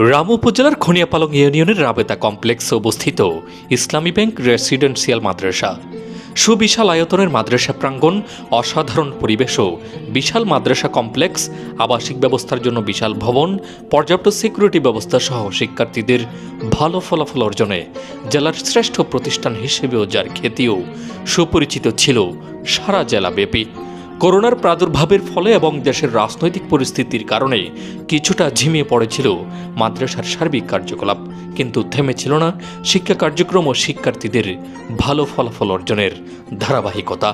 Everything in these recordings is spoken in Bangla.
রামু উপজেলার খনিয়াপালং ইউনিয়নের রাবেতা কমপ্লেক্সে অবস্থিত ইসলামী ব্যাংক রেসিডেন্সিয়াল মাদ্রাসা। সুবিশাল আয়তনের মাদ্রাসা প্রাঙ্গণ, অসাধারণ পরিবেশ ও বিশাল মাদ্রাসা কমপ্লেক্স, আবাসিক ব্যবস্থার জন্য বিশাল ভবন, পর্যাপ্ত সিকিউরিটি ব্যবস্থা সহ শিক্ষার্থীদের ভালো ফলাফল অর্জনে জেলার শ্রেষ্ঠ প্রতিষ্ঠান হিসেবেও যার খ্যাতিও সুপরিচিত ছিল সারা জেলাব্যাপী। করোনার প্রাদুর্ভাবের ফলে এবং দেশের রাজনৈতিক পরিস্থিতির কারণে কিছুটা ঝিমিয়ে পড়েছিল মাদ্রাসার সার্বিক কার্যকলাপ, কিন্তু থেমেছিল না শিক্ষা কার্যক্রম ও শিক্ষার্থীদের ভালো ফলাফল অর্জনের ধারাবাহিকতা।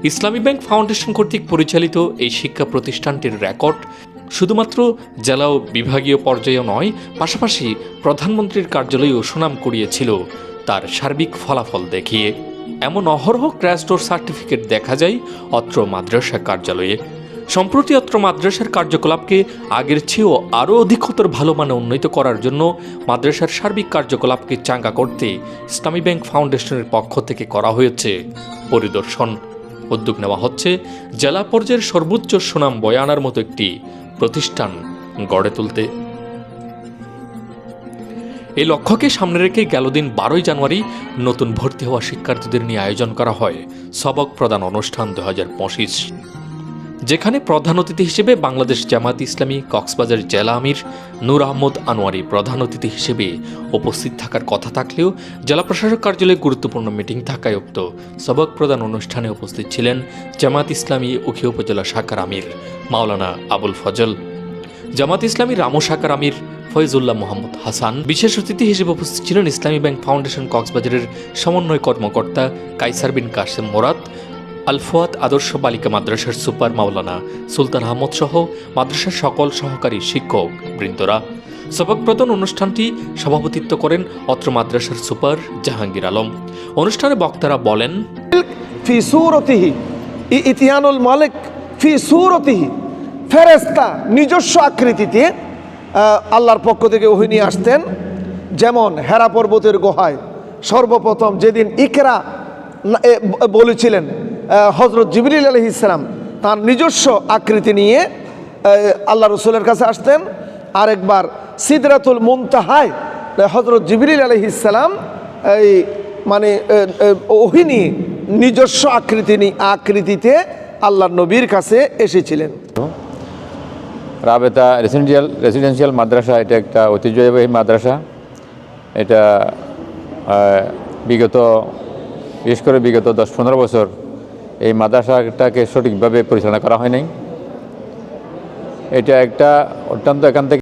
ইসলামী ব্যাংক ফাউন্ডেশন কর্তৃক পরিচালিত এই শিক্ষা প্রতিষ্ঠানটির রেকর্ড শুধুমাত্র জেলা ও বিভাগীয় পর্যায়েও নয়, পাশাপাশি প্রধানমন্ত্রীর কার্যালয়েও সুনাম কুড়িয়েছিল তার সার্বিক ফলাফল দেখিয়ে। এমন অহরহ ক্র্যাশ-ডোর সার্টিফিকেট দেখা যায় অত্র মাদ্রাসা কার্যালয়ে। সম্প্রতি অত্র মাদ্রাসার কার্যকলাপকে আগের চেয়েও আরও অধিকতর ভালো মানে উন্নীত করার জন্য মাদ্রাসার সার্বিক কার্যকলাপকে চাঙ্গা করতে ইসলামী ব্যাংক ফাউন্ডেশনের পক্ষ থেকে করা হয়েছে পরিদর্শন। উদ্যোগ নেওয়া হচ্ছে জেলা পর্যায়ের সর্বোচ্চ সুনাম বয়ে আনার মতো একটি প্রতিষ্ঠান গড়ে তুলতে। এই লক্ষ্যকে সামনে রেখে গেল দিন 12 জানুয়ারি নতুন ভর্তি হওয়া শিক্ষার্থীদের নিয়ে আয়োজন করা হয় সবক প্রদান অনুষ্ঠান 2025, যেখানে প্রধান অতিথি হিসেবে বাংলাদেশ জামায়াত ইসলামী কক্সবাজার জেলা আমির নূর আহমদ আনোয়ারি প্রধান অতিথি হিসেবে উপস্থিত থাকার কথা থাকলেও জেলা প্রশাসক কার্যালয়ে গুরুত্বপূর্ণ মিটিং থাকায় উক্ত সবক প্রদান অনুষ্ঠানে উপস্থিত ছিলেন জামায়াত ইসলামী উখিয়া উপজেলা শাখার আমির মাওলানা আবুল ফজল, জামায়াত ইসলামী রামু শাখার আমির ফয়জুল্লাহ মোহাম্মদ হাসান। বিশেষ অতিথি হিসেবে উপস্থিত ছিলেন ইসলামী ব্যাংক ফাউন্ডেশন কক্সবাজারের সমন্বয় কর্মকর্তা কাইসার বিন কাসেম মোরাদ, আল ফুয়াদ আদর্শ বালিকা মাদ্রাসার সুপার মাওলানা সুলতান আহমদ সহ মাদ্রাসার সকল সহকারী শিক্ষক বৃন্দরা। সবক প্রদান অনুষ্ঠানটি সভাপতিত্ব করেন অত্র মাদ্রাসার সুপার জাহাঙ্গীর আলম। অনুষ্ঠানে বক্তারা বলেন, ফি সূরতিহি ইতিয়ানুল মালিক ফি সূরতিহি, ফেরেশতা নিজস্ব আকৃতিতে আল্লাহর পক্ষ থেকে ওহী নিয়ে আসতেন। যেমন হেরা পর্বতের গুহায় সর্বপ্রথম যেদিন ইকরা বলেছিলেন হযরত জিবরিল আলাইহিস সালাম তার নিজস্ব আকৃতি নিয়ে আল্লাহ রসুলের কাছে আসতেন। আরেকবার সিদরাতুল মুনতাহায় হযরত জিবরিল আলাইহিস সালাম এই ওহী নিয়ে নিজস্ব আকৃতিতে আল্লাহর নবীর কাছে এসেছিলেন। রাবেতা রেসিডেন্সিয়াল মাদ্রাসা এটা একটা ঐতিহ্যবাহী মাদ্রাসা। এটা বিশেষ করে বিগত 10-15 বছর এই মাদ্রাসাটাকে সঠিকভাবে পরিচালনা করা হয় নাই। এটা একটা অত্যন্ত এখান থেকে